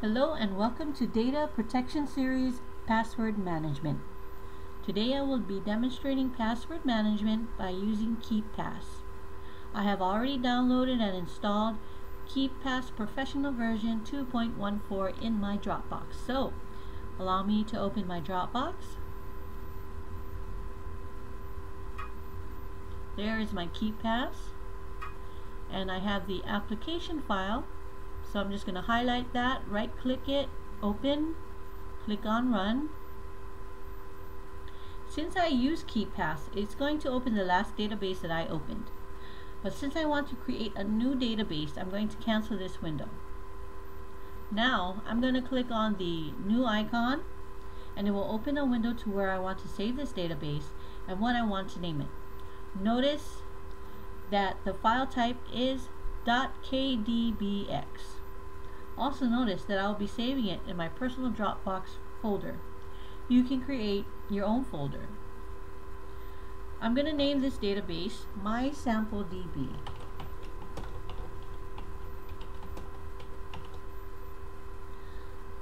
Hello and welcome to Data Protection Series Password Management. Today I will be demonstrating password management by using KeePass. I have already downloaded and installed KeePass Professional version 2.14 in my Dropbox. So allow me to open my Dropbox. There is my KeePass, and I have the application file. So I'm just going to highlight that, right click it, open, click on run. Since I use KeePass, it's going to open the last database that I opened. But since I want to create a new database, I'm going to cancel this window. Now I'm going to click on the new icon, and it will open a window to where I want to save this database and what I want to name it. Notice that the file type is .kdbx. Also notice that I will be saving it in my personal Dropbox folder. You can create your own folder. I'm going to name this database My Sample DB.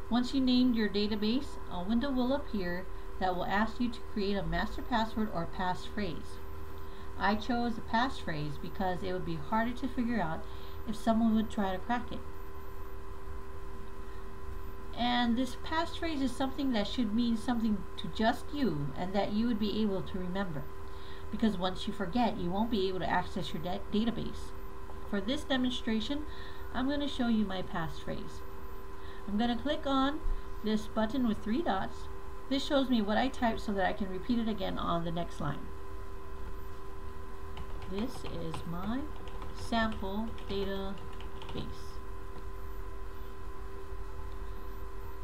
Once you named your database, a window will appear that will ask you to create a master password or passphrase. I chose the passphrase because it would be harder to figure out if someone would try to crack it. And this passphrase is something that should mean something to just you and that you would be able to remember. Because once you forget, you won't be able to access your database. For this demonstration, I'm going to show you my passphrase. I'm going to click on this button with 3 dots. This shows me what I typed so that I can repeat it again on the next line. This is my sample database.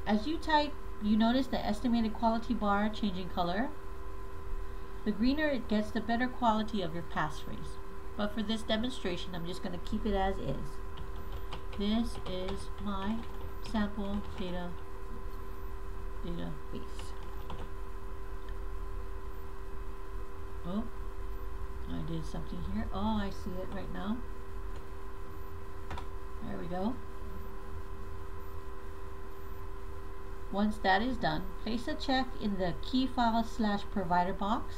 As you type, you notice the estimated quality bar changing color. The greener it gets, the better quality of your passphrase. But for this demonstration, I'm just going to keep it as is. This is my sample database. Oh, I did something here. Oh, I see it right now. There we go. Once that is done, place a check in the key file / provider box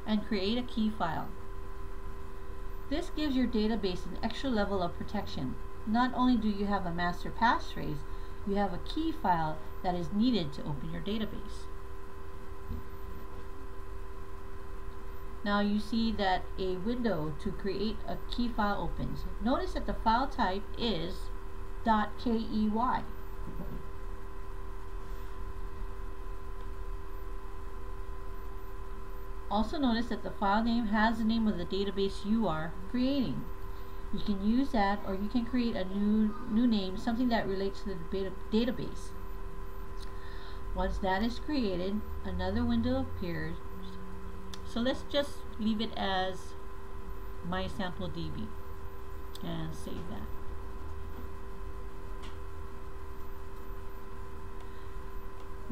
and create a key file. This gives your database an extra level of protection. Not only do you have a master passphrase, you have a key file that is needed to open your database. Now you see that a window to create a key file opens. Notice that the file type is .key. Also notice that the file name has the name of the database you are creating. You can use that, or you can create a new name, something that relates to the database. Once that is created, another window appears. So let's just leave it as My Sample DB and save that.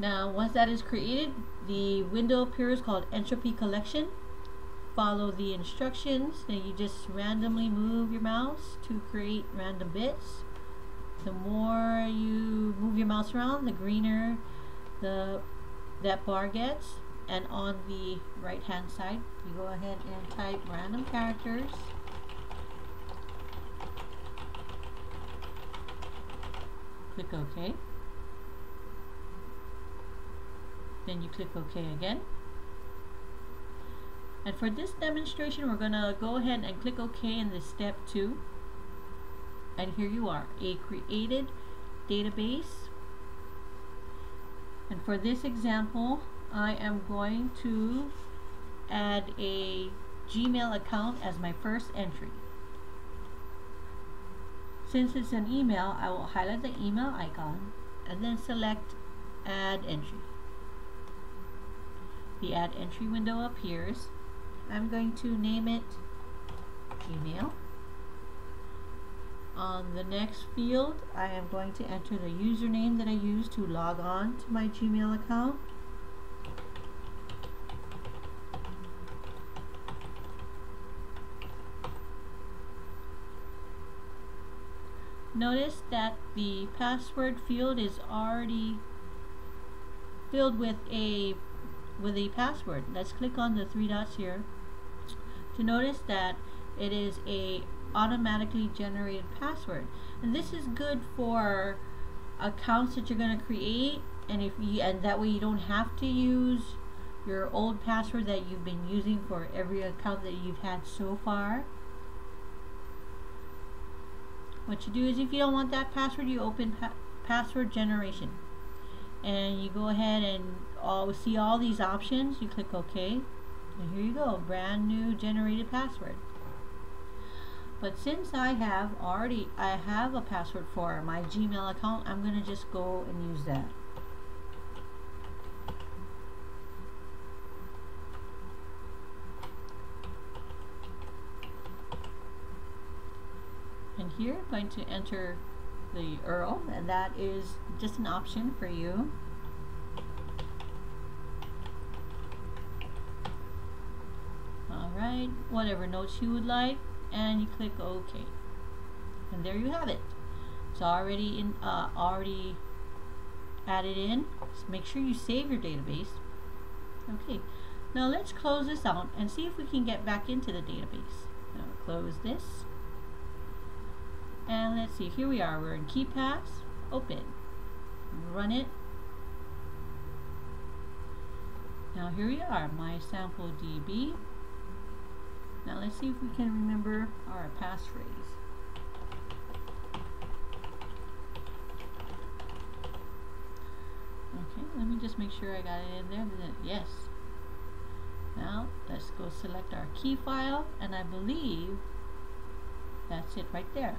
Now, once that is created, the window appears called Entropy Collection. Follow the instructions. Then you just randomly move your mouse to create random bits. The more you move your mouse around, the greener that bar gets. And on the right hand side, you go ahead and type random characters. Click OK. Then you click OK again. And for this demonstration, we're going to go ahead and click OK in this step 2. And here you are, a created database. And for this example, I am going to add a Gmail account as my first entry. Since it's an email, I will highlight the email icon and then select Add Entry. The Add Entry window appears. I'm going to name it Gmail. On the next field, I am going to enter the username that I use to log on to my Gmail account. notice that the password field is already filled with a password. Let's click on the three dots here to notice that it is a automatically generated password, and this is good for accounts that you're going to create, and that way you don't have to use your old password that you've been using for every account that you've had so far. What you do is, if you don't want that password, you open password generation, and you go ahead and see all these options. You click OK, and here you go, brand new generated password. But since I have a password for my Gmail account, I'm going to just go and use that. And here I'm going to enter the URL, and that is just an option for you. Alright, whatever notes you would like, and you click OK. And there you have it. It's already added in. Just make sure you save your database. Okay, now let's close this out and see if we can get back into the database. Now close this. And let's see, here we are, we're in KeePass, open, run it. Now here we are, my sample DB. Now let's see if we can remember our passphrase. Okay, let me just make sure I got it in there. Yes. Now let's go select our key file, and I believe that's it right there.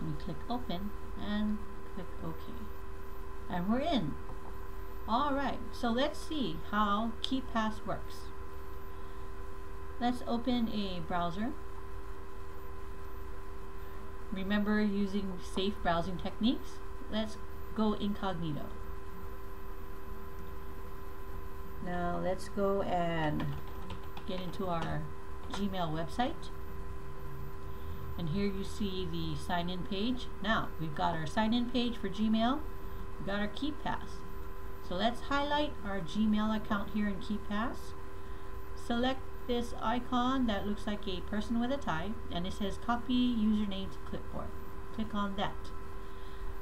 We click open and click OK, and we're in. Alright, so let's see how KeePass works. Let's open a browser. Remember, using safe browsing techniques. Let's go incognito. Now let's go and get into our Gmail website. And here you see the sign-in page. Now, we've got our sign-in page for Gmail. We've got our KeePass. So let's highlight our Gmail account here in KeePass. Select this icon that looks like a person with a tie, and it says copy username to clipboard. Click on that.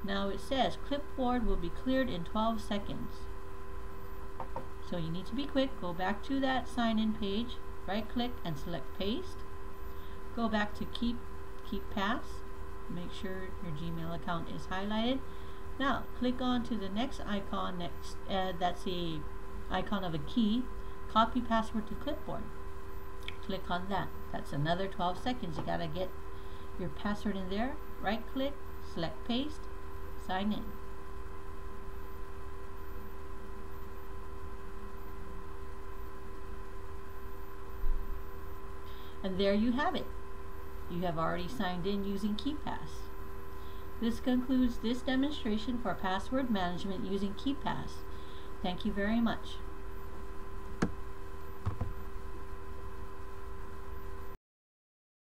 Now it says clipboard will be cleared in 12 seconds. So you need to be quick. Go back to that sign-in page, right click and select paste. Go back to KeePass. Make sure your Gmail account is highlighted. Now click on to the next icon next. That's the icon of a key. Copy password to clipboard. Click on that. That's another 12 seconds. You gotta get your password in there. Right click, select paste, sign in. And there you have it. You have already signed in using KeePass. This concludes this demonstration for password management using KeePass. Thank you very much.